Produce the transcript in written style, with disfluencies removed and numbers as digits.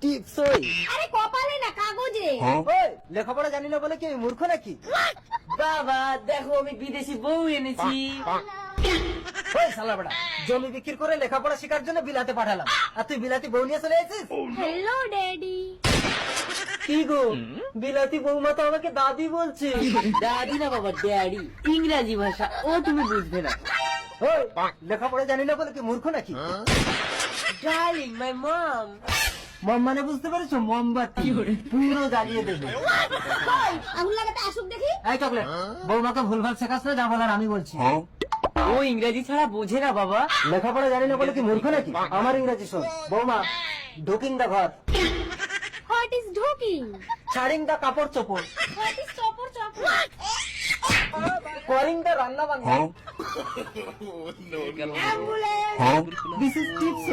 টিপসই। আরে কপালে না, কাগজে। ওই লেখাপড়া জানি না বলে কি আমি মূর্খ নাকি? বাবা দেখো আমি বিদেশি বউ এনেছি। ওই শালা বেটা, জমি বিক্রি করে লেখাপড়া শেখার জন্য বিলাতে পাঠালাম, আর তুই বিলাতি বউ নিয়ে চলে এসেছিস? Hello daddy. কি গো, বিলাতি বৌমা তো আমাকে দাদি বলছে। দাদি না বাবা, ড্যাডি ইংরাজি ভাষা, ও তুমি বুঝবে না। ওই লেখাপড়া জানি না বলে কি মূর্খ নাকি? ডার্লিং মাই মম। মম মানে বুঝতে পেরেছো? মোমবাতি পুরো জ্বালিয়ে দেবে। কই আঙুল লাগাতে আসুক দেখি। এই চকলেট, বৌমাকে ভুলভাল শেখাস না, যা বলার আমি বলছি। ও ইংরেজি ছাড়া বোঝে না বাবা। লেখাপড়া জানি না বলে কি মূর্খ নাকি? আমার ইংরেজি শোন। বৌমা, ঢুকিং দা ঘর, হোয়াট ইজ ঢুকিং? ছাড়িং দা কাপড় চোপড়, হোয়াট ইজ চপর চপর? করিং দা রান্না বান্না, অ্যাম্বুলেন্স। This is tips.